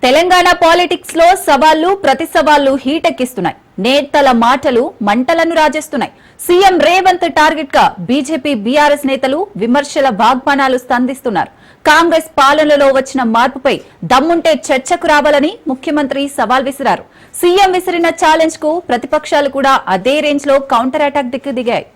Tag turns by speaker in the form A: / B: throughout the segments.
A: Telangana politics లో సవాళ్లు ప్రతి సవాళ్లు హీటెక్కిస్తున్నాయి. నేతల మాటలు మంటలను రాజేస్తున్నాయి. సీఎం రేవంత్ టార్గెట్ గా బీజేపీ బీఆర్ఎస్ నేతలు విమర్శల వాగ్బాణాలు సంధిస్తున్నారు. కాంగ్రెస్ పాలనలో వచ్చిన మార్పుపై దమ్ముంటే చర్చకు రావాలని ముఖ్యమంత్రి సవాల్ విసిరారు. సీఎం విసిరిన ఛాలెంజ్ కు ప్రతిపక్షాలు కూడా అదే రేంజ్ లో కౌంటర్ అటాక్ దిగాయి.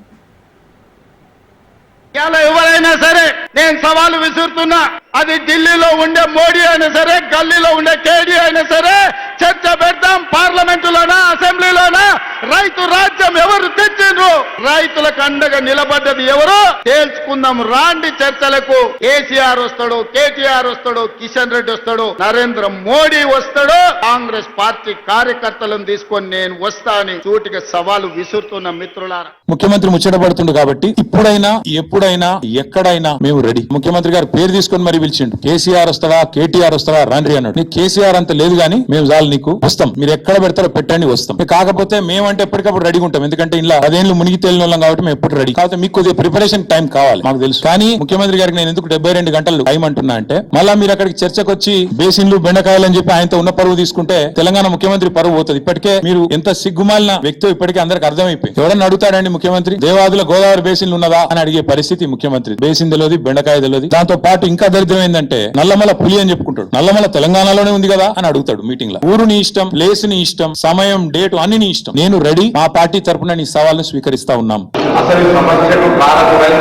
B: ఎవరైనా సరే నేను సవాలు విసురుతున్నా, అది ఢిల్లీలో ఉండే మోడీ అయినా సరే, గల్లీలో ఉండే కేడీ అయినా సరే, చర్చ పెడతాం. పార్లమెంటులోనా అసెంబ్లీలోనా రైతు రాజ్యం ఎవరు తెచ్చిండ్రు, రైతులకు అండగా నిలబడ్డది ఎవరు తేల్చుకుందాం. రాండి చర్చలకు. కేసీఆర్ వస్తాడు, కేటీఆర్ వస్తాడు, కిషన్ రెడ్డి వస్తాడు, నరేంద్ర మోడీ వస్తాడు, కాంగ్రెస్ పార్టీ కార్యకర్తలను తీసుకొని నేను వస్తా అని సూటిగా సవాలు విసురుతున్న మిత్రులారా.
C: ముఖ్యమంత్రి ముచ్చటపడుతుండు కాబట్టి ఇప్పుడైనా ఎప్పుడైనా ఎక్కడైనా మేము రెడీ. ముఖ్యమంత్రి గారు పేరు తీసుకొని మరి పిలిచిండు. కేసీఆర్ వస్తాడా కేటీఆర్ వస్తాడా రండి అన్నాడు. నీకు కేసీఆర్ అంత లేదు గానీ మేము చాలు నీకు వస్తాం, మీరు ఎక్కడ పెడతారో పెట్టండి వస్తాం. కాకపోతే మేమంటే ఎప్పటికప్పుడు రెడీ ఉంటాం, ఎందుకంటే ఇలా 10 ఏళ్ళు మునిగి తేలిన వాళ్ళం కాబట్టి మేము ఎప్పుడు రెడీ. కాకపోతే మీకు కొద్దిగా ప్రిపరేషన్ టైం కావాలి మాకు తెలుసు. కానీ ముఖ్యమంత్రి గారికి నేను ఎందుకు 72 గంటలు టైం అంటున్నా అంటే, మళ్ళా మీరు అక్కడికి చర్చకు వచ్చి బేసిన్లు బెండకాయలు అని చెప్పి ఆయనతో ఉన్న పరువు తీసుకుంటే తెలంగాణ ముఖ్యమంత్రి పరువు పోతుంది. ఇప్పటికే మీరు ఎంత సిగ్గుమాలిన వ్యక్తి ఇప్పటికే అందరికి అర్థమైపోయింది. ఎవడన్నా అడుగుతాడండి ముఖ్యమంత్రి దేవాదుల గోదావరి బేసిన్లు ఉన్నదా అని అడిగే పరిస్థితి ముఖ్యమంత్రి. బేసిన్ తెలియదు, బెండకాయ తెలియదు. దాంతో పాటు ఇంకా దరిద్రం ఏంటంటే నల్లమల పులి అని చెప్పుకుంటాడు. నల్లమల తెలంగాణలోనే ఉంది కదా అని అడుగుతాడు మీటింగ్ లో. ఊరు నీ ఇష్టం, ప్లేస్ నీ ఇష్టం, సమయం డేటు అన్ని నీ ఇష్టం. నేను రెడీ. మా పార్టీ తరఫున నీ సవాల్ను స్వీకరిస్తా ఉన్నాం.
D: అసలు సమస్యకు కారకులై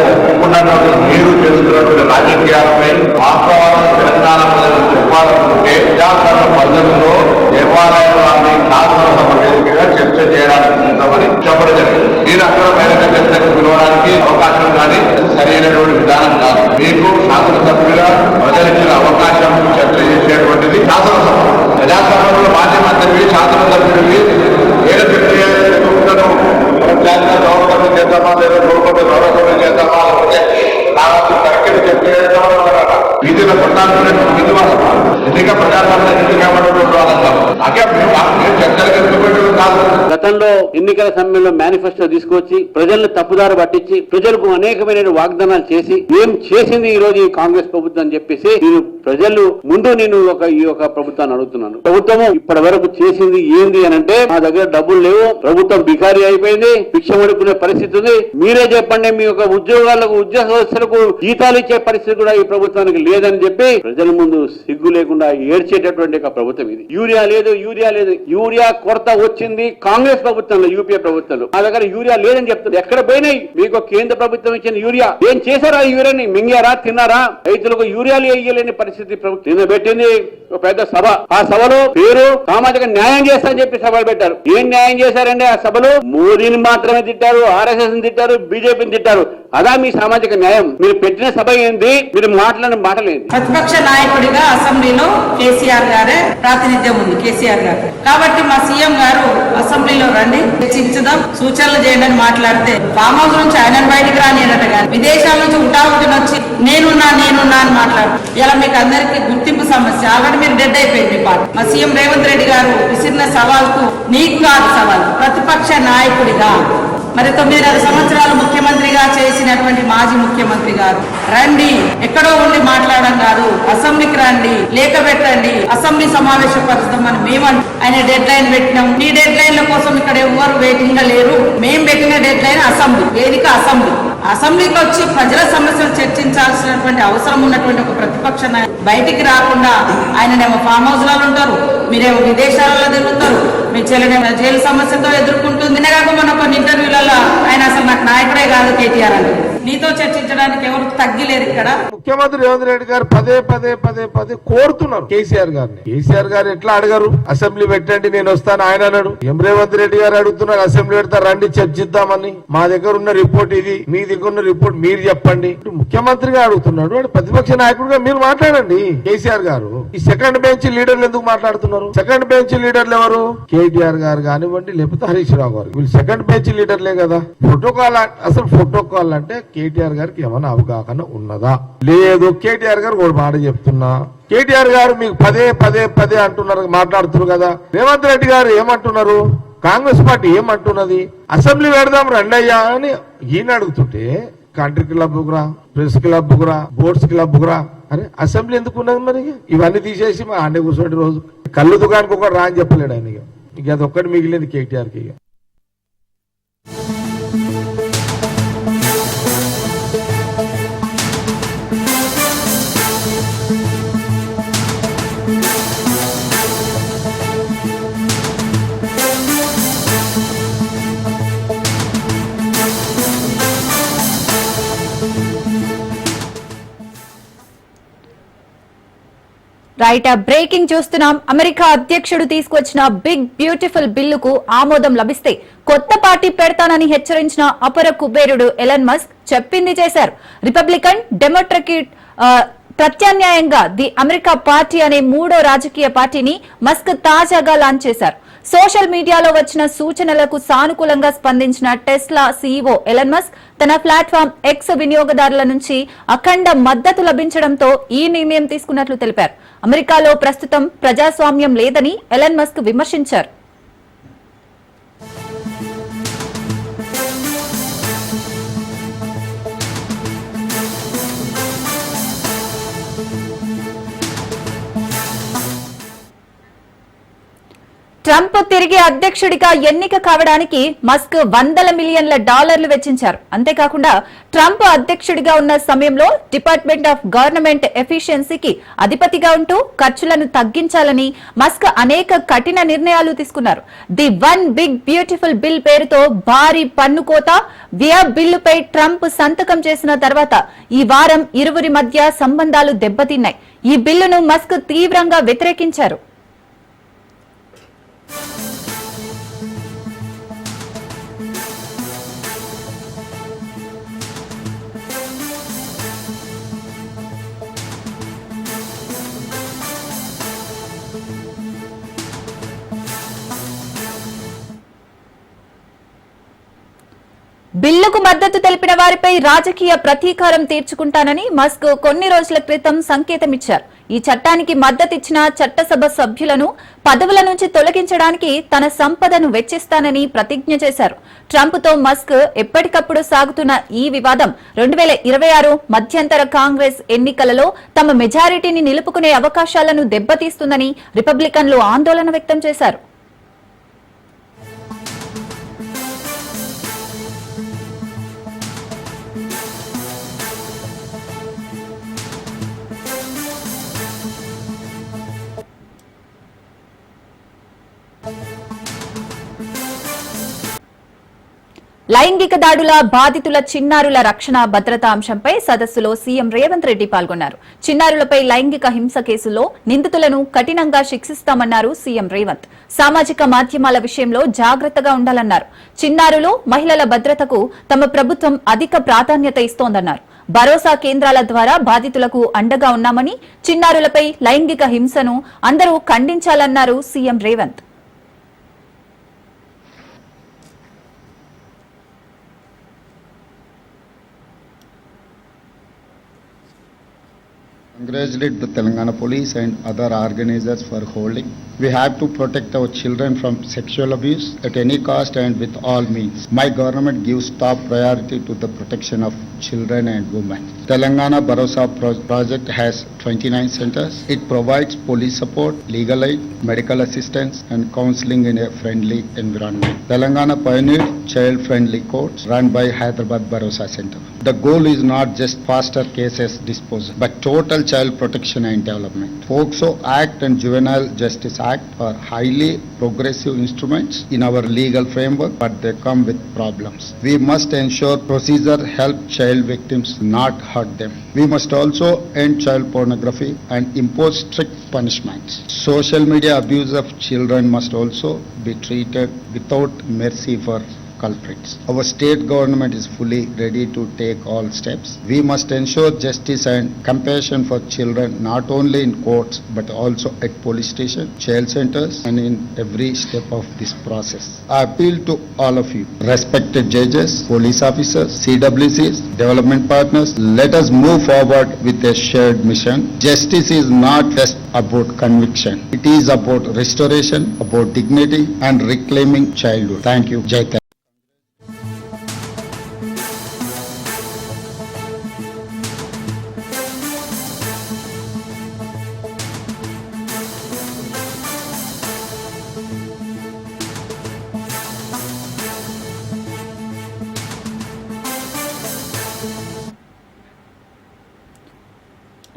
D: మీరు చేస్తున్నటువంటి రాజకీయాలపై వాస్తవాలను తెలంగాణ ప్రజలకు చెప్పాలనుకుంటే ప్రజాస్వామ్య పద్ధతిలో దేవాలయాన్ని శాసనసభ వేదికగా చర్చ చేయడానికి ఉందామని చెప్పడం జరిగింది. మీరు అక్కడ బహిరంగ చర్చకు పిలవడానికి అవకాశం కానీ సరైనటువంటి విధానం కాదు. మీకు శాసనసభ్యులుగా ప్రజలిచ్చిన అవకాశం చర్చ చేసేటువంటిది శాసనసభ. ప్రజాస్వామ్యంలో మాధ్యమంత్రి శాసనసభ్యుడికి ఏదో చర్చ చేస్తుంటారు. జాతీయ గవర్నమెంట్ చేద్దామా లేదా గవర్నమెంట్ గవర్నమెంట్ చేద్దామా లేకపోతే నాకు కరెక్ట్ చర్చ చేయడం వీధిలో కొట్టాలనే విశ్వాసం ఎన్నిక ప్రజాస్వామ్య ఎన్నిక
E: గతంలో ఎన్నికల సమయంలో మేనిఫెస్టో తీసుకొచ్చి ప్రజలను తప్పుదారు పట్టించి ప్రజలకు అనేకమైన వాగ్దానాలు చేసి ఏం చేసింది ఈ రోజు ఈ కాంగ్రెస్ ప్రభుత్వం అని చెప్పేసి నేను ప్రజలు ముందు ఈ ప్రభుత్వాన్ని అడుగుతున్నాను. ప్రభుత్వము ఇప్పటి వరకు చేసింది ఏంది అని అంటే, మా దగ్గర డబ్బులు లేవు, ప్రభుత్వం బికారీ అయిపోయింది, భిక్షం అడుక్కునే పరిస్థితి ఉంది, మీరే చెప్పండి. మీ యొక్క ఉద్యోగస్తులకు జీతాలు ఇచ్చే పరిస్థితి కూడా ఈ ప్రభుత్వానికి లేదని చెప్పి ప్రజల ముందు సిగ్గు లేకుండా ఏడ్చేటటువంటి ఒక ప్రభుత్వం ఇది. యూరియా లేదు, యూరియా కొరత వచ్చింది కాంగ్రెస్ ప్రభుత్వంలో, యూపీఏ ప్రభుత్వంలో. మా దగ్గర యూరియా లేదని చెప్తుంది. ఎక్కడ పోయినాయి? మీకు కేంద్ర ప్రభుత్వం ఇచ్చిన యూరియా ఏం చేశారా? యూరియాని మింగారా, తిన్నారా? రైతులకు యూరియాలు వేయలేని పరిస్థితి ప్రభుత్వం పెట్టింది. ఒక పెద్ద సభ, ఆ సభలో పేరు సామాజిక న్యాయం చేస్తా అని చెప్పి సభలు పెట్టారు. ఏం న్యాయం చేశారండి ఆ సభలో? మోదీని మాత్రమే తిట్టారు, ఆర్ఎస్ఎస్ ని తిట్టారు, బీజేపీని తిట్టారు. అదా మీ సామాజిక న్యాయం? మీరు పెట్టిన సభ ఏంది? మీరు మాట్లాడిన మాటలేంది?
F: ప్రతిపక్ష నాయకుడిగా అసెంబ్లీలో కేసీఆర్ గారే ప్రాతినిధ్యం ఉంది, కేసీఆర్ గారు. కాబట్టి మా సీఎం గారు అసెంబ్లీలో రండి, చర్చించుదాం, సూచనలు చేయండి అని మాట్లాడితే ఫామ్ హౌస్ నుంచి ఆయన బయటికి రానియనట కానీ విదేశాల నుంచి ఉంటావుని వచ్చి నేనున్నా అని మాట్లాడు. ఇలా మీకు అందరికీ గుర్తింపు సమస్య. ఆల్రెడీ మీరు డెడ్ అయిపోయింది మీ పార్టీ. మా సీఎం రేవంత్ రెడ్డి గారు విసిరిన సవాల్కు నీకు కాదు సవాల్, ప్రతిపక్ష నాయకుడిగా మరి 9.5 సంవత్సరాలు ముఖ్యమంత్రిగా చేసినటువంటి మాజీ ముఖ్యమంత్రి గారు రండి, ఎక్కడో ఉండి మాట్లాడడం కాదు, అసెంబ్లీకి రండి, లేఖ పెట్టండి, అసెంబ్లీ సమావేశపరుస్తామని మేమంటే ఆయన డెడ్ లైన్ పెట్టినాం. ఈ డెడ్ లైన్ల కోసం ఇక్కడ ఎవరు వెయిటింగ్ గా లేరు. మేము పెట్టిన డెడ్ లైన్ అసెంబ్లీ వేదిక. అసెంబ్లీకి వచ్చి ప్రజల సమస్యలు చర్చించాల్సినటువంటి అవసరం ఉన్నటువంటి ఒక ప్రతిపక్ష నాయకుడు బయటికి రాకుండా ఆయననేమో ఫామ్ హౌస్ లలో ఉంటారు, మీరేమో విదేశాలలో తిరుగుతారు, మీ చెల్లెనేమో జైలు సమస్యతో ఎదుర్కొంటుంది. నిన్నగాక మొన్న కొన్ని ఇంటర్వ్యూలలో ఆయన అసలు నాకు నాయకుడే కాదు కేటీఆర్ అని. నీతో చర్చించడానికి ఎవరు తగ్గిలేరు ఇక్కడ.
B: ముఖ్యమంత్రి రేవంత్ రెడ్డి గారు పదే కోరుతున్నారు కేసీఆర్ గారిని. కేసీఆర్ గారు ఎట్లా అడగారు? అసెంబ్లీ పెట్టండి నేను వస్తాను ఆయన అన్నాడు. రేవంత్ రెడ్డి గారు అడుగుతున్నారు అసెంబ్లీ పెడతారు, రండి చర్చిద్దామని. మా దగ్గర ఉన్న రిపోర్ట్ ఇది, మీ దగ్గర ఉన్న రిపోర్ట్ మీరు చెప్పండి. ముఖ్యమంత్రిగా అడుగుతున్నాడు, ప్రతిపక్ష నాయకుడిగా మీరు మాట్లాడండి. కేసీఆర్ గారు ఈ సెకండ్ బెంచ్ లీడర్లు ఎందుకు మాట్లాడుతున్నారు? సెకండ్ బెంచ్ లీడర్లు ఎవరు? కేటీఆర్ గారు కానివ్వండి, లేకపోతే హరీష్ రావు గారు. వీళ్ళు సెకండ్ బెంచ్ లీడర్లే కదా. ప్రోటోకాల్ అంటే కేటీఆర్ గారికి ఏమైనా అవగాహన ఉన్నదా? లేదు. కేటీఆర్ గారు ఒక మాట చెప్తున్నా, కేటీఆర్ గారు మీకు పదే అంటున్నారు, మాట్లాడుతున్నారు కదా. రేవంత్ రెడ్డి గారు ఏమంటున్నారు? కాంగ్రెస్ పార్టీ ఏమంటున్నది? అసెంబ్లీ పెడదాం రండయ్యా అని ఈయన అడుగుతుంటే, కంట్రీ క్లబ్ రా, ప్రెస్ క్లబ్ రా, బోర్డ్స్ క్లబ్ రా, అరే అసెంబ్లీ ఎందుకు ఉన్నది మరి? ఇవన్నీ తీసేసి మా అండే కూర్చోండి రోజు. కళ్ళు దుకాణానికి ఒకటి రా అని చెప్పలేడు ఆయన. ఇక అది ఒక్కటి మిగిలింది కేటీఆర్కి. ఇక
A: రైట్, బ్రేకింగ్ చూస్తున్నాం. అమెరికా అధ్యక్షుడు తీసుకొచ్చిన బిగ్ బ్యూటిఫుల్ బిల్లుకు ఆమోదం లభిస్తే కొత్త పార్టీ పెడతానని హెచ్చరించిన అపర కుబేరుడు ఎలన్ మస్క్ చెప్పింది చేశారు. రిపబ్లికన్ డెమోక్రటిక్ ప్రత్యామ్నాయంగా ది అమెరికా పార్టీ అనే 3వ రాజకీయ పార్టీని మస్క్ తాజాగా లాంచ్ చేశారు. సోషల్ మీడియాలో వచ్చిన సూచనలకు సానుకూలంగా స్పందించిన టెస్లా సీఈఓ ఎలన్ మస్క్ తన ప్లాట్ఫామ్ ఎక్స్ వినియోగదారుల నుంచి అఖండ మద్దతు లభించడంతో ఈ నిర్ణయం తీసుకున్నట్లు తెలిపారు. అమెరికాలో ప్రస్తుతం ప్రజాస్వామ్యం లేదని ఎలన్ మస్క్ విమర్శించారు. ట్రంప్ తిరిగి అధ్యక్షుడిగా ఎన్నిక కావడానికి మస్క్ $100 మిలియన్ల వెచ్చించారు. అంతేకాకుండా ట్రంప్ అధ్యక్షుడిగా ఉన్న సమయంలో డిపార్ట్మెంట్ ఆఫ్ గవర్నమెంట్ ఎఫిషియన్సీకి అధిపతిగా ఉంటూ ఖర్చులను తగ్గించాలని మస్క్ అనేక కఠిన నిర్ణయాలు తీసుకున్నారు. The one big beautiful bill పేరుతో భారీ పన్ను కోత వ్యయ బిల్లుపై ట్రంప్ సంతకం చేసిన తర్వాత ఈ వారం ఇరువురి మధ్య సంబంధాలు దెబ్బతిన్నాయి. ఈ బిల్లును మస్క్ తీవ్రంగా వ్యతిరేకించారు. బిల్లుకు మద్దతు తెలిపిన వారిపై రాజకీయ ప్రతీకారం తీర్చుకుంటానని మస్క్ కొన్ని రోజుల క్రితం సంకేతమిచ్చారు. ఈ చట్టానికి మద్దతిచ్చిన చట్టసభ సభ్యులను పదవుల నుంచి తొలగించడానికి తన సంపదను వెచ్చిస్తానని ప్రతిజ్ఞ చేశారు. ట్రంప్తో మస్క్ ఎప్పటికప్పుడు సాగుతున్న ఈ వివాదం 2026 మధ్యంతర కాంగ్రెస్ ఎన్నికలలో తమ మెజారిటీని నిలుపుకునే అవకాశాలను దెబ్బతీస్తుందని రిపబ్లికన్లు ఆందోళన వ్యక్తం చేశారు. లైంగిక దాడుల బాధితుల చిన్నారుల రక్షణ భద్రతా అంశంపై సదస్సులో సీఎం రేవంత్ రెడ్డి పాల్గొన్నారు. చిన్నారులపై లైంగిక హింస కేసులో నిందితులను కఠినంగా శిక్షిస్తామన్నారు సీఎం రేవంత్. సామాజిక మాధ్యమాల విషయంలో జాగ్రత్తగా ఉండాలన్నారు. చిన్నారులు, మహిళల భద్రతకు తమ ప్రభుత్వం అధిక ప్రాధాన్యత ఇస్తోందన్నారు. భరోసా కేంద్రాల ద్వారా బాధితులకు అండగా ఉన్నామని, చిన్నారులపై లైంగిక హింసను అందరూ ఖండించాలన్నారు CM Revanth.
G: Congratulate the Telangana police and other organizers for holding. We have to protect our children from sexual abuse at any cost and with all means. My government gives top priority to the protection of children and women. Telangana Bharosa project has 29 centers. It provides police support, legal aid, medical assistance and counseling in a friendly environment. Telangana pioneered child-friendly courts run by Hyderabad Bharosa Center. The goal is not just faster cases disposal, but total child protection and development. POCSO Act and Juvenile Justice Act are highly progressive instruments in our legal framework, but they come with problems. We must ensure procedure help child victims, not hurt them. We must also end child pornography and impose strict punishments. Social media abuse of children must also be treated without mercy for culprits. Our state government is fully ready to take all steps. We must ensure justice and compassion for children not only in courts but also at police stations, child centers and in every step of this process. I appeal to all of you, respected judges, police officers, CWCs, development partners, let us move forward with a shared mission. Justice is not just about conviction. It is about restoration, about dignity and reclaiming childhood. Thank you. Jai Hind.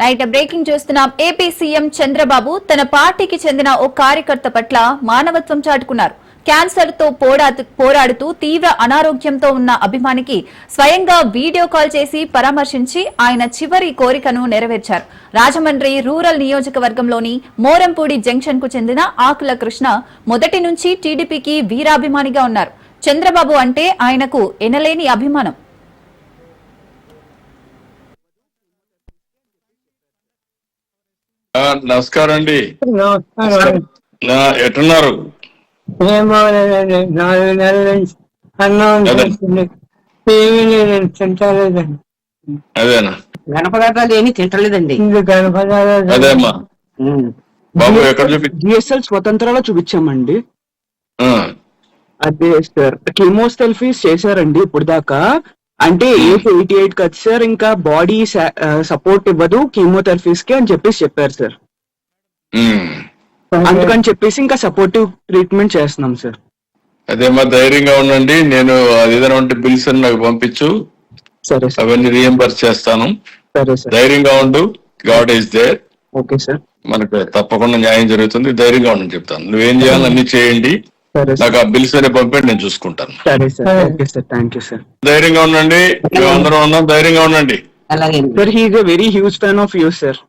A: Right breaking చూస్తున్నాం. AP CM Chandrababu తన పార్టీకి చెందిన ఓ కార్యకర్త పట్ల మానవత్వం చాటుకున్నారు. Cancer తో పోరాడుతూ తీవ్ర అనారోగ్యంతో ఉన్న అభిమానికి స్వయంగా వీడియో కాల్ చేసి పరామర్శించి ఆయన చివరి కోరికను నెరవేర్చారు. రాజమండ్రి రూరల్ నియోజకవర్గంలోని మోరంపూడి జంక్షన్ కు చెందిన ఆకుల కృష్ణ మొదటి నుంచి టీడీపీకి వీరాభిమానిగా ఉన్నారు. చంద్రబాబు అంటే ఆయనకు ఎనలేని అభిమానం.
H: నమస్కారం అండి.
I: నమస్కారం.
H: ఎట్టున్నారు?
I: ఏం బాగలేదండి. 4 నెలల నుంచి అన్నం తింటుంది. టీవీ నేను తింటలేదండి.
H: అదేనా?
J: ఘనపదార్థాలు ఏమీ తింటలేదండి.
I: ఇది కనపడాలి.
H: అదేమ్మా బాబు ఎక్కడ
J: జిఎస్ఎల్ స్వతంత్రాలో చూపించామండి. అదే సార్ కీమోథెరపీస్ చేశారండి ఇప్పుడు దాకా. అంటే ఏజ్ 88 కదా సార్, ఇంకా బాడీ సపోర్ట్ ఇవ్వదు కీమోథెరపీస్ కి అని చెప్పారు సార్. అందుకని చెప్పేసి ఇంకా సపోర్టివ్ ట్రీట్మెంట్ చేస్తున్నాం సార్.
H: అదేమ్మా ధైర్యంగా ఉండండి. నేను ఏదైనా ఉంటే బిల్స్ అని నాకు పంపించు.
J: సరే సార్.
H: అవన్నీ రీఎంబర్స్ చేస్తాను.
J: సరే సార్.
H: ధైర్యంగా ఉండు. God is there.
J: Okay sir.
H: మనకు తప్పకుండా న్యాయం జరుగుతుంది. ధైర్యంగా ఉండని చెప్తాను. నువ్వేం చేయాలి అన్ని చేయండి. నాకు ఆ బిల్స్ అనే పంపండి, నేను చూసుకుంటాను.
J: సరే sir. Okay sir. Thank you sir.
H: ధైర్యంగా ఉండండి. మేమందరం ఉన్నాం. ధైర్యంగా ఉండండి.
J: అలాగే sir. He is a very huge fan of you sir.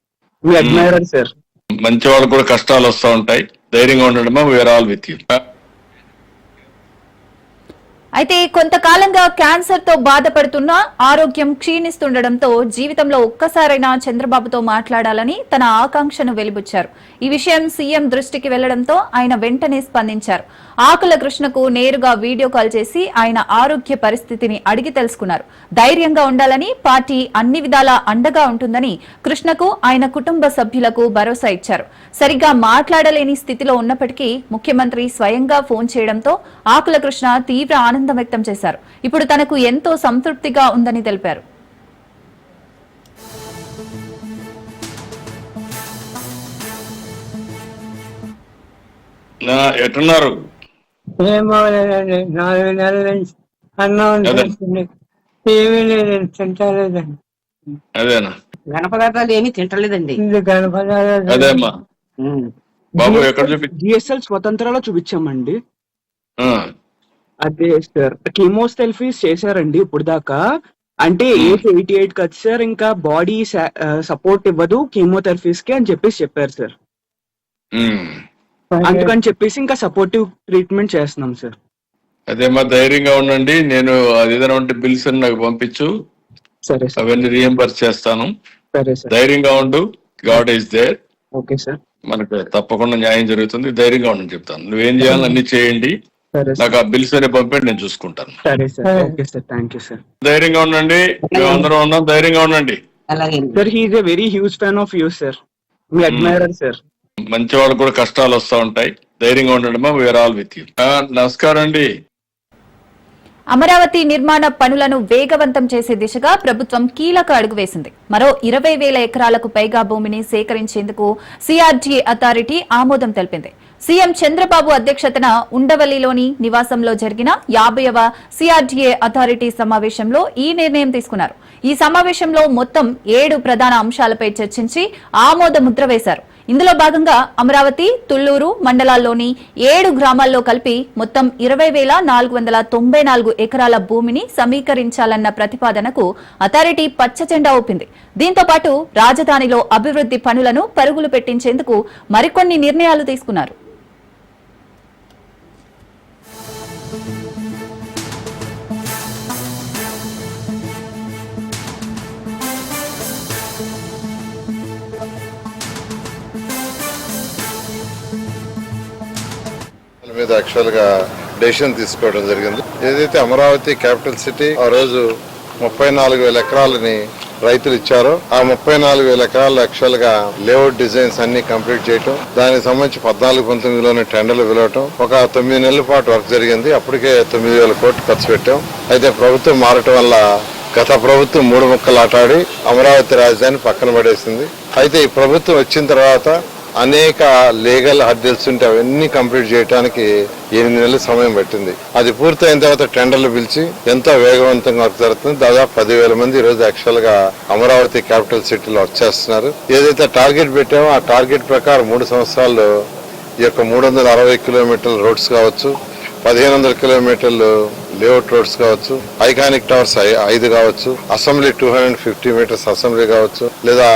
J: We admirer sir.
H: మంచి వాళ్ళకు కూడా కష్టాలు వస్తూ ఉంటాయి. ధైర్యంగా ఉండడమా. We are all with you.
A: అయితే కొంతకాలంగా క్యాన్సర్ తో బాధపడుతున్న ఆరోగ్యం క్షీణిస్తుండటంతో జీవితంలో ఒక్కసారైనా చంద్రబాబుతో మాట్లాడాలని తన ఆకాంక్షను వెలిబుచ్చారు. ఈ విషయం సీఎం దృష్టికి వెళ్లడంతో ఆయన వెంటనే స్పందించారు. ఆకుల కృష్ణకు నేరుగా వీడియో కాల్ చేసి ఆయన ఆరోగ్య పరిస్థితిని అడిగి తెలుసుకున్నారు. ధైర్యంగా ఉండాలని, పార్టీ అన్ని విధాలా అండగా ఉంటుందని కృష్ణకు ఆయన కుటుంబ సభ్యులకు భరోసా ఇచ్చారు. సరిగ్గా మాట్లాడలేని స్థితిలో ఉన్నప్పటికీ ముఖ్యమంత్రి స్వయంగా ఫోన్ చేయడంతో ఆకుల కృష్ణ తీవ్ర ఆనందం వ్యక్తం చేశారు. ఇప్పుడు తనకు ఎంతో సంతృప్తిగా ఉందని తెలిపారు.
H: ఎట్టున్నారు?
I: ఏం బాగలేదండి. 4 నెలల నుంచి అన్నం తింటుంది. టీవీ నేను తింటలేదండి.
H: అదేనా?
J: ఘనపదార్థాలు ఏమీ తింటలేదండి.
I: ఇది కనపడాలి.
H: అదేమ్మా బాబు ఎక్కడ
J: జిఎస్ఎల్ స్వతంత్రాలో చూపించామండి. అదే సార్ కీమోథెరపీస్ చేశారండి ఇప్పుడు దాకా. అంటే ఏజ్ 88 కదా సార్, ఇంకా బాడీ సపోర్ట్ ఇవ్వదు కీమోథెరపీస్ కి అని చెప్పారు సార్. అందుకని చెప్పేసి ఇంకా సపోర్టివ్ ట్రీట్మెంట్ చేస్తున్నాం సార్.
H: అదేమ్మా ధైర్యంగా ఉండండి. నేను ఏదైనా ఉంటే బిల్స్ అని నాకు పంపించు.
J: సరే సార్.
H: అవన్నీ రీఎంబర్స్ చేస్తాను.
J: సరే సార్.
H: ధైర్యంగా ఉండు. God is there.
J: Okay sir.
H: మనకు తప్పకుండా న్యాయం జరుగుతుంది. ధైర్యంగా ఉండని చెప్తాను. నువ్వేం చేయాలి అన్ని చేయండి.
J: సరే
H: నాకు ఆ బిల్స్ అనే పంపండి, నేను చూసుకుంటాను.
J: సరే sir. Okay sir. Thank you sir.
H: ధైర్యంగా ఉండండి. మేమందరం ఉన్నాం. ధైర్యంగా ఉండండి.
J: అలాగే sir. He is a very huge fan of you sir. We admirer sir.
H: మంచి వాళ్ళకు కూడా కష్టాలు వస్తూ ఉంటాయి. ధైర్యంగా ఉండడమా. We are all with you. నమస్కారం అండి.
A: అమరావతి నిర్మాణ పనులను వేగవంతం చేసే దిశగా ప్రభుత్వం కీలక అడుగు వేసింది. మరో 20,000 ఎకరాలకు పైగా భూమిని సేకరించేందుకు సిఆర్డీఏ అథారిటీ ఆమోదం తెలిపింది. సీఎం చంద్రబాబు అధ్యక్షతన ఉండవల్లిలోని నివాసంలో జరిగిన 50వ సిఆర్డీఏ అథారిటీ సమావేశంలో ఈ నిర్ణయం తీసుకున్నారు. ఈ సమావేశంలో మొత్తం 7 ప్రధాన అంశాలపై చర్చించి ఆమోద ముద్ర వేశారు. ఇందులో భాగంగా అమరావతి, తుళ్లూరు మండలాల్లోని 7 గ్రామాల్లో కలిపి మొత్తం 20,494 ఎకరాల భూమిని సమీకరించాలన్న ప్రతిపాదనకు అథారిటీ పచ్చజెండా ఊపింది. దీంతో పాటు రాజధానిలో అభివృద్ధి పనులను పరుగులు పెట్టించేందుకు మరికొన్ని నిర్ణయాలు తీసుకున్నారు.
K: మీద యాక్చువల్ గా డెసిషన్ తీసుకోవడం జరిగింది. ఏదైతే అమరావతి క్యాపిటల్ సిటీ ఆ రోజు 34,000 ఎకరాలని రైతులు ఇచ్చారో ఆ 34,000 ఎకరాలు యాక్చువల్ గా లేఅవుట్ డిజైన్స్ అన్ని కంప్లీట్ చేయటం, దానికి సంబంధించి 14-19లోనే టెండర్లు పిలవటం, ఒక 9 నెలల పాటు వర్క్ జరిగింది. అప్పటికే 9,000 కోట్లు ఖర్చు పెట్టాం. అయితే ప్రభుత్వం మారటం వల్ల గత ప్రభుత్వం 3 ముక్కలు ఆటాడి అమరావతి రాజధాని పక్కన పడేసింది. అయితే ఈ ప్రభుత్వం వచ్చిన తర్వాత అనేక లీగల్ హర్డిల్స్ ఉంటే అవన్నీ కంప్లీట్ చేయడానికి 8 నెలల సమయం పట్టింది. అది పూర్తయిన తర్వాత టెండర్లు పిలిచి ఎంతో వేగవంతంగా వర్క్ జరుగుతుంది. దాదాపు 10,000 మంది ఈ రోజు యాక్చువల్ గా అమరావతి క్యాపిటల్ సిటీలో వర్క్ చేస్తున్నారు. ఏదైతే టార్గెట్ పెట్టామో ఆ టార్గెట్ ప్రకారం 3 సంవత్సరాల్లో ఈ యొక్క 360 కిలోమీటర్ల రోడ్స్ కావచ్చు, 1500 కిలోమీటర్లు లేఅవుట్ రోడ్స్ కావచ్చు, ఐకానిక్ టవర్స్ 5 కావచ్చు, అసెంబ్లీ 250 మీటర్స్ అసెంబ్లీ కావచ్చు, లేదా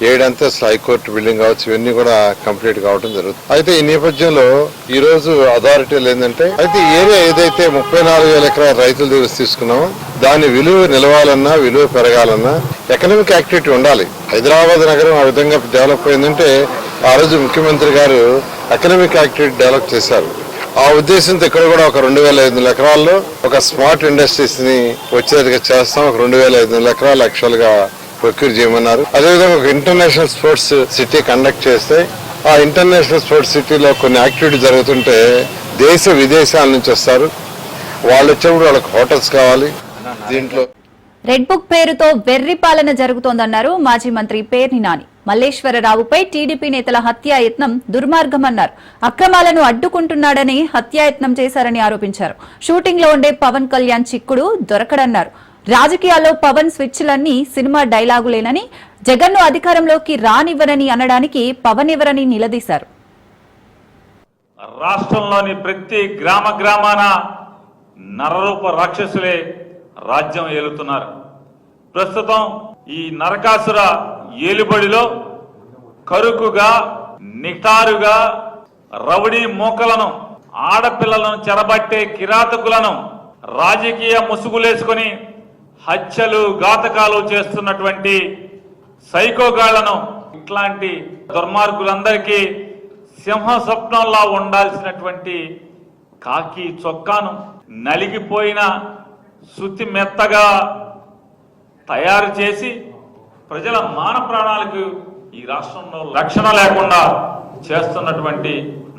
K: 7 అంతస్తుల హైకోర్టు బిల్డింగ్ కావచ్చు, ఇవన్నీ కూడా కంప్లీట్ కావడం జరుగుతుంది. అయితే ఈ నేపథ్యంలో ఈ రోజు అథారిటీలు ఏంటంటే అయితే ఏరియా ఏదైతే 34,000 ఎకరాల రైతుల దగ్గర తీసుకున్నామో దాని విలువ నిలవాలన్నా విలువ పెరగాలన్నా ఎకనామిక్ యాక్టివిటీ ఉండాలి. హైదరాబాద్ నగరం ఆ విధంగా డెవలప్ అయిందంటే ఆ రోజు ముఖ్యమంత్రి గారు ఎకనామిక్ యాక్టివిటీ డెవలప్ చేశారు. ఆ ఉద్దేశంతో ఇక్కడ కూడా ఒక 2,500 ఎకరాల్లో ఒక స్మార్ట్ ఇండస్ట్రీస్ ని వచ్చేదిగా చేస్తాం. ఒక 2,500 ఎకరాలు యాక్చువల్ గా ప్రొక్యూర్ చేయమన్నారు. అదేవిధంగా ఒక ఇంటర్నేషనల్ స్పోర్ట్స్ సిటీ కండక్ట్ చేస్తే ఆ ఇంటర్నేషనల్ స్పోర్ట్స్ సిటీలో కొన్ని యాక్టివిటీ జరుగుతుంటే దేశ విదేశాల నుంచి వస్తారు. వాళ్ళు వచ్చినప్పుడు వాళ్ళకి హోటల్స్ కావాలి. దీంట్లో
A: రెడ్ బుక్ పేరుతో వెర్రి పాలన జరుగుతోందన్నారు మాజీ మంత్రి పేర్ని నాని. మల్లేశ్వరరావుపై టీడీపీ నేతల హత్యాయత్నం దుర్మార్గమన్నారు. అక్రమాలను అడ్డుకుంటున్నాడని హత్యాయత్నం చేశారని ఆరోపించారు. షూటింగ్ లో ఉండే పవన్ కళ్యాణ్ చిక్కుడు దొరకడన్నారు. రాజకీయాల్లో పవన్ స్విచ్లన్నీ సినిమా డైలాగులేనని, జగన్ను అధికారంలోకి రానివ్వరని అనడానికి పవన్ ఎవరని నిలదీశారు.
L: రాష్ట్రంలోని ప్రతి గ్రామాన నరరూప రాక్షసులే రాజ్యం ఏలుతున్నారు. ప్రస్తుతం ఈ నరకాసుర ఏలుబడిలో కరుకుగా, నిటారుగా రౌడీ మూకలను, ఆడపిల్లలను చెరబట్టే కిరాతకులను, రాజకీయ ముసుగులేసుకుని హత్యలు, ఘాతకాలు చేస్తున్నటువంటి సైకోగాళ్లను, ఇట్లాంటి దుర్మార్గులందరికీ సింహ స్వప్నంలా ఉండాల్సినటువంటి కాకి చొక్కాను నలిగిపోయిన శుతి మెత్తగా తయారు చేసి ప్రజల మాన ప్రాణాలకు ఈ రాష్ట్రంలో రక్షణ లేకుండా చేస్తున్నటువంటి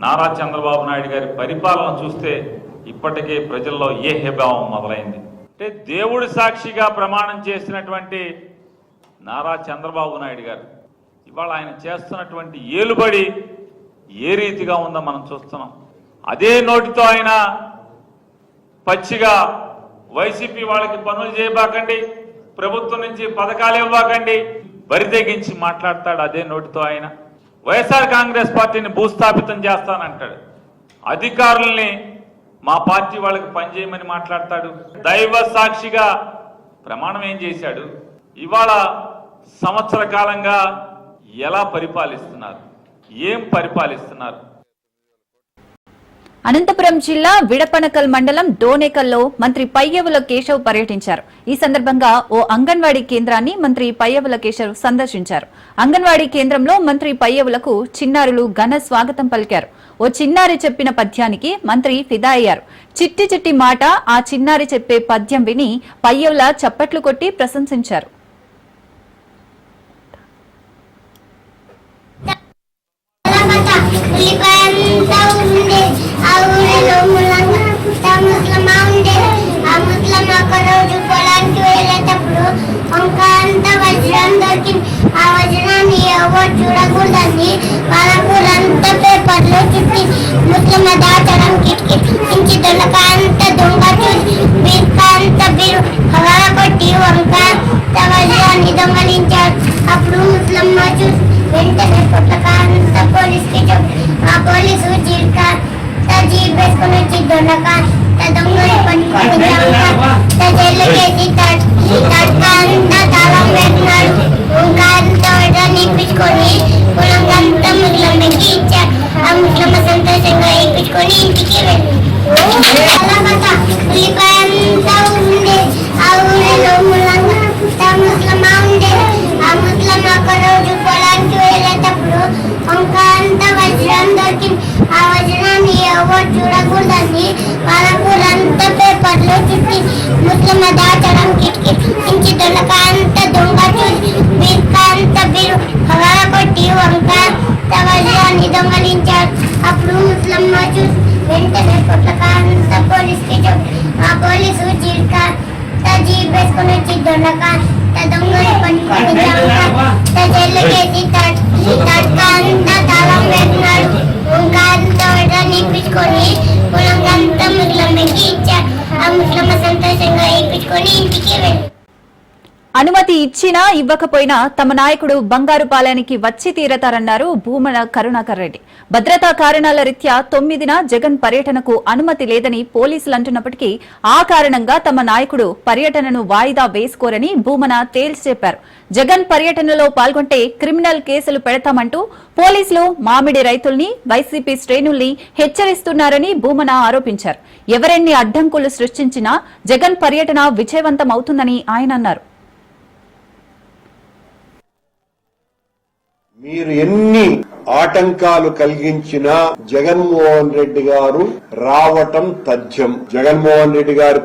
L: నారా చంద్రబాబు నాయుడు గారి పరిపాలన చూస్తే ఇప్పటికే ప్రజల్లో ఏ హేభావం మొదలైంది. అంటే దేవుడి సాక్షిగా ప్రమాణం చేసినటువంటి నారా చంద్రబాబు నాయుడు గారు ఇవాళ ఆయన చేస్తున్నటువంటి ఏలుబడి ఏ రీతిగా ఉందో మనం చూస్తున్నాం. అదే నోటితో ఆయన పచ్చిగా వైసీపీ వాళ్ళకి పనులు చేయబాకండి, ప్రభుత్వం నుంచి పథకాలు ఇవ్వకండి, బరితెగించి మాట్లాడతాడు. అదే నోటితో ఆయన వైఎస్ఆర్ కాంగ్రెస్ పార్టీని భూస్థాపితం చేస్తానంటాడు. అధికారుల్ని మా పార్టీ వాళ్ళకి పనిచేయమని మాట్లాడతాడు. దైవ సాక్షిగా ప్రమాణం ఏం చేశాడు? ఇవాళ సంవత్సర కాలంగా ఎలా పరిపాలిస్తున్నారు? ఏం పరిపాలిస్తున్నారు?
A: అనంతపురం జిల్లా విడపనకల్ మండలం డోనేకల్లో మంత్రి పయ్యవుల కేశవ్ పర్యటించారు. ఈ సందర్భంగా ఓ అంగన్వాడీ కేంద్రాన్ని మంత్రి పయ్యవుల కేశవ్ సందర్శించారు. అంగన్వాడీ కేంద్రంలో మంత్రి పయ్యవులకు చిన్నారులు ఘన స్వాగతం పలికారు. ఓ చిన్నారి చెప్పిన పద్యానికి మంత్రి ఫిదా అయ్యారు. చిట్టి చిట్టి మాట ఆ చిన్నారి చెప్పే పద్యం విని పయ్యవుల చప్పట్లు కొట్టి ప్రశంసించారు.
M: చూడకూడదని వాళ్ళకురంతా పేపర్లో చుట్టి ముస్లిం దాచడం కిటికించి దొండకాంత దొంగ చూసి బీర్కాంత బీరు హవాల కొట్టి వంకాంత వజ్రాన్ని దొంగలించారు. అప్పుడు ముస్లిం చూసి వెంటనే కొట్టకాంత పోలీస్కి చెప్పి ఆ పోలీసు జీప్ వేసుకుని వచ్చి దొండకాంత దొంగని పట్టుకొని జైలుకేసి తడకాంత తాళం పెట్టినాడు. వంకాంత వడ్రాన్ని ఇప్పించుకొని పొలంకంతా ముస్లింకి ఇచ్చారు. ఆ ముస్లిం సంతోషంగా ఇప్పించుకొని ఇంటికి వెళ్ళి ఉల్లిపాయంతా ఉండే ఆ ఊరిలో ముస్లిమా ఉండే. ఆ ముస్లిం ఒక రోజు పొలానికి వెళ్ళేటప్పుడు వంకాంత వజ్రం దొరికింది. ఆ వజ్రాన్ని ఎవరు చూడకూడదని వాళ్ళకురంతా పేపర్లో చుట్టి ముస్లిం దాచడం కిటికించి దొండకాంత దొంగ చూసి బీర్కాంత బీరు హవాల కొట్టి వంకాంత వజ్రాన్ని దొంగలించారు. అప్పుడు ముస్లిం చూసి వెంటనే కొట్టకాంత పోలీస్కి చెప్పి ఆ పోలీసు జీప్ వేసుకుని వచ్చి దొండకాంత దొంగని పట్టుకొని జైలుకేసి తడకాంత తాళం
A: అనుమతి ఇచ్చినా ఇవ్వకపోయినా తమ నాయకుడు బంగారుపాలెనికి వచ్చి తీరతారన్నారు భూమన కరుణాకర్ రెడ్డి. భద్రతా కారణాల రీత్యా 9న జగన్ పర్యటనకు అనుమతి లేదని పోలీసులు అంటున్నప్పటికీ ఆ కారణంగా తమ నాయకుడు పర్యటనను వాయిదా వేసుకోరని భూమన తేల్చి చెప్పారు. జగన్ పర్యటనలో పాల్గొంటే క్రిమినల్ కేసులు పెడతామంటూ పోలీసులు మామిడి రైతుల్ని, వైసీపీ శ్రేణుల్ని హెచ్చరిస్తున్నారని భూమన ఆరోపించారు. ఎవరెన్ని అడ్డంకులు సృష్టించినా జగన్ పర్యటన విజయవంతం అవుతుందని ఆయన అన్నారు.
N: మీరు ఎన్ని ఆటంకాలు కలిగించినా జగన్మోహన్ రెడ్డి గారు రావటం తథ్యం. జగన్మోహన్ రెడ్డి గారి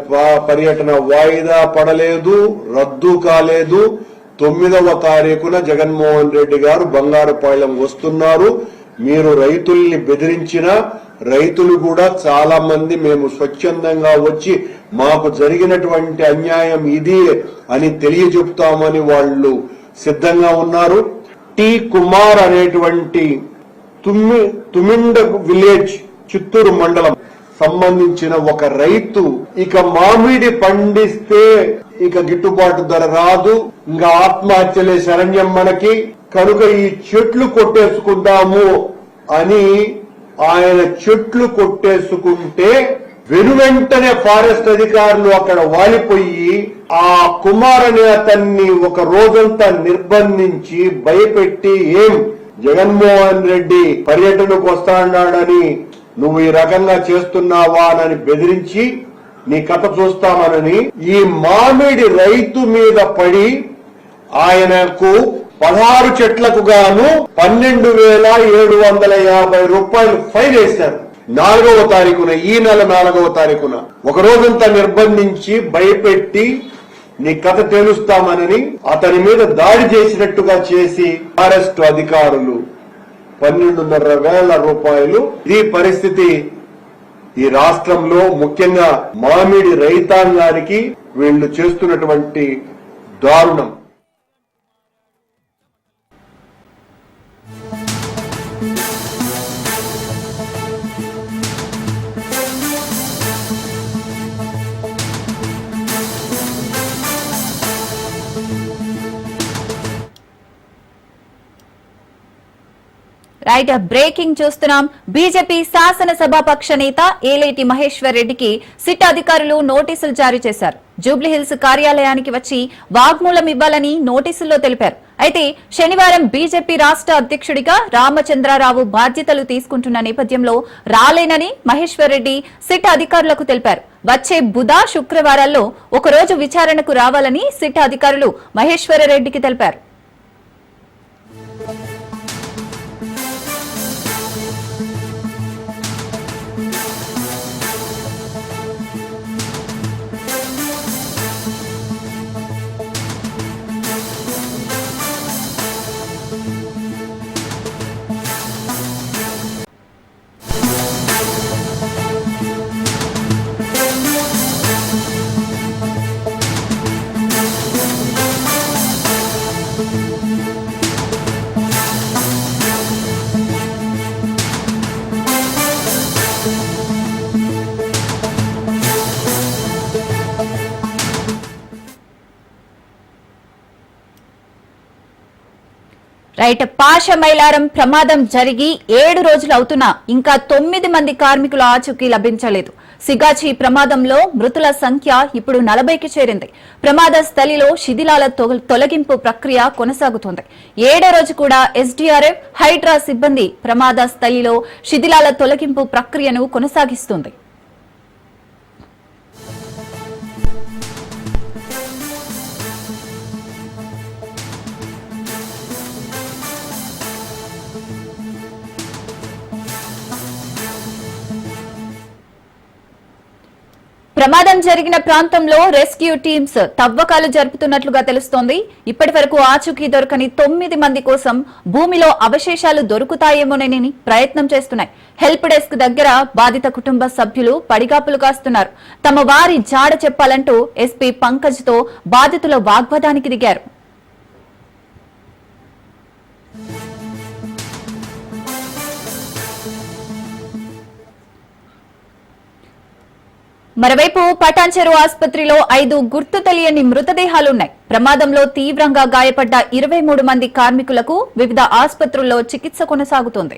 N: పర్యటన వాయిదా పడలేదు, రద్దు కాలేదు. 9వ తారీఖున జగన్మోహన్ రెడ్డి గారు బంగారుపాలెం వస్తున్నారు. మీరు రైతుల్ని బెదిరించిన రైతులు కూడా చాలా మంది మేము స్వచ్ఛందంగా వచ్చి మాకు జరిగినటువంటి అన్యాయం ఇది అని తెలియజెప్తామని వాళ్ళు సిద్ధంగా ఉన్నారు. టి కుమార్ అనేటువంటి తుమిండ విలేజ్, చిత్తూరు మండలం సంబంధించిన ఒక రైతు ఇక మామిడి పండిస్తే ఇక గిట్టుబాటు ధర రాదు, ఇంకా ఆత్మహత్యలే శరణ్యం మనకి, కనుక ఈ చెట్లు కొట్టేసుకుందాము అని ఆయన చెట్లు కొట్టేసుకుంటే వెనువెంటనే ఫారెస్ట్ అధికారులు అక్కడ వాలిపోయి ఆ కుమార్ అనే అతన్ని ఒక రోజంతా నిర్బంధించి భయపెట్టి, ఏం జగన్మోహన్ రెడ్డి పర్యటనకు వస్తాడని నువ్వు ఈ రకంగా చేస్తున్నావా అని బెదిరించి నీ కథ చూస్తామనని ఈ మామిడి రైతు మీద పడి ఆయనకు 16 చెట్లకు గాను 12,750 రూపాయలు ఫైన్ వేశారు. 4వ తారీఖున, ఈ నెల 4వ తారీఖున ఒక రోజంతా నిర్బంధించి భయపెట్టి నీ కథ తేలుస్తామని అతని మీద దాడి చేసినట్టుగా చేసి ఫారెస్ట్ అధికారులు 12,500 రూపాయలు. ఈ పరిస్థితి ఈ రాష్ట్రంలో ముఖ్యంగా మామిడి రైతాంగానికి వీళ్లు చేస్తున్నటువంటి దారుణం.
A: రైట్, బ్రేకింగ్ చూస్తున్నాం. బీజేపీ శాసనసభాపక్ష నేత ఏలేటి మహేశ్వర్ రెడ్డికి సిట్ అధికారులు నోటీసులు జారీ చేశారు. జూబ్లీహిల్స్ కార్యాలయానికి వచ్చి వాగ్మూలం ఇవ్వాలని నోటీసుల్లో తెలిపారు. అయితే శనివారం బీజేపీ రాష్ట్ర అధ్యక్షుడిగా రామచంద్రారావు బాధ్యతలు తీసుకుంటున్న నేపథ్యంలో రాలేనని మహేశ్వర్ రెడ్డి సిట్ అధికారులకు తెలిపారు. వచ్చే బుధ, శుక్రవారాల్లో ఒకరోజు విచారణకు రావాలని సిట్ అధికారులు మహేశ్వర రెడ్డికి తెలిపారు. రైట్, పాషమైలారం ప్రమాదం జరిగి 7 రోజులు అవుతున్నా ఇంకా 9 మంది కార్మికుల ఆచూకీ లభించలేదు. సిగాచి ప్రమాదంలో మృతుల సంఖ్య ఇప్పుడు 40కి చేరింది. ప్రమాద స్థలిలో శిథిలాల తొలగింపు ప్రక్రియ కొనసాగుతోంది. 7వ రోజు కూడా ఎస్డీఆర్ఎఫ్, హైడ్రా సిబ్బంది ప్రమాద స్థలిలో శిథిలాల తొలగింపు ప్రక్రియను కొనసాగిస్తుంది. ప్రమాదం జరిగిన ప్రాంతంలో రెస్క్యూ టీమ్స్ తవ్వకాలు జరుపుతున్నట్లుగా తెలుస్తోంది. ఇప్పటి వరకు ఆచూకీ దొరకని 9 మంది కోసం భూమిలో అవశేషాలు దొరుకుతాయేమోనని ప్రయత్నం చేస్తున్నాయి. హెల్ప్ డెస్క్ దగ్గర బాధిత కుటుంబ సభ్యులు పడిగాపులు కాస్తున్నారు. తమ వారి జాడ చెప్పాలంటూ ఎస్పీ పంకజ్ తో బాధితుల వాగ్వాదానికి దిగారు. మరోవైపు పటాన్చెరు ఆసుపత్రిలో 5 గుర్తు తెలియని మృతదేహాలున్నాయి. ప్రమాదంలో తీవ్రంగా గాయపడ్డ 23 మంది కార్మికులకు వివిధ ఆసుపత్రుల్లో చికిత్స కొనసాగుతోంది.